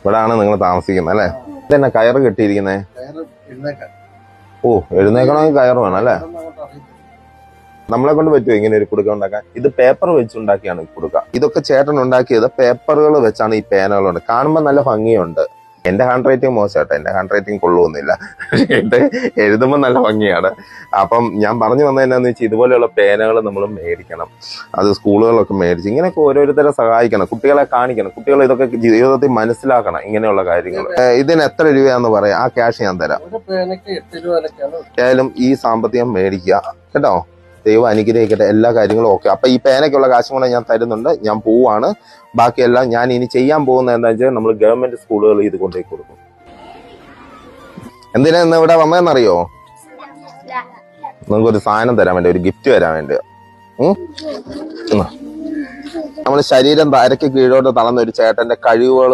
ഇവിടാണ് നിങ്ങൾ താമസിക്കുന്നത് അല്ലേ? ഇതെന്നെ കയറ് കെട്ടിയിരിക്കുന്നേ? ഓ, എഴുന്നേക്കണമെങ്കിൽ കയറ് വേണം അല്ലേ? നമ്മളെ കൊണ്ട് പറ്റുമോ ഇങ്ങനെ ഒരു കുടുക്ക ഉണ്ടാക്കാൻ? ഇത് പേപ്പർ വെച്ചുണ്ടാക്കിയാണ് കുടുക്ക. ഇതൊക്കെ ചേട്ടൻ ഉണ്ടാക്കിയത് പേപ്പറുകൾ വെച്ചാണ്. ഈ പേനകളുണ്ട്, കാണുമ്പോൾ നല്ല ഭംഗിയുണ്ട്. എന്റെ ഹാൻഡ് റൈറ്റിംഗ് മോശമാട്ടോ, എന്റെ ഹാൻഡ് റൈറ്റിംഗ് കൊള്ളുന്നില്ല. എഴുതുമ്പോൾ നല്ല ഭംഗിയാണ്. അപ്പം ഞാൻ പറഞ്ഞു വന്നത് എന്നാന്ന് വെച്ചാൽ ഇതുപോലെയുള്ള പേനകൾ നമ്മൾ മേടിക്കണം. അത് സ്കൂളുകളിലൊക്കെ മേടിച്ച് ഇങ്ങനെയൊക്കെ ഓരോരുത്തരെ സഹായിക്കണം, കുട്ടികളെ കാണിക്കണം. കുട്ടികൾ ഇതൊക്കെ ജീവിതത്തിൽ മനസ്സിലാക്കണം ഇങ്ങനെയുള്ള കാര്യങ്ങൾ. ഇതിന് എത്ര രൂപയാന്ന് പറയാം, ആ ക്യാഷ് ഞാൻ തരാം. ഏതായാലും ഈ സാമ്പത്തികം മേടിക്കുക കേട്ടോ. ദൈവം അനുഗ്രഹിക്കട്ടെ, എല്ലാ കാര്യങ്ങളും ഓക്കെ. അപ്പൊ ഈ പേനയ്ക്കുള്ള കാശും കൂടെ ഞാൻ തരുന്നുണ്ട്. ഞാൻ പോവാണ്. ബാക്കിയെല്ലാം ഞാൻ ഇനി ചെയ്യാൻ പോകുന്നത് എന്താ വെച്ചാൽ നമ്മൾ ഗവൺമെന്റ് സ്കൂളുകളിൽ ഇത് കൊണ്ടുപോയി കൊടുക്കും. എന്തിനാ ഇന്ന് ഇവിടെ വന്നതെന്നറിയോ? നിങ്ങൾക്കൊരു സാധനം തരാൻ വേണ്ടി, ഒരു ഗിഫ്റ്റ് തരാൻ വേണ്ടി. നമ്മുടെ ശരീരം തരയ്ക്ക് കീഴോട്ട് തളർന്ന ഒരു ചേട്ടന്റെ കഴിവുകൾ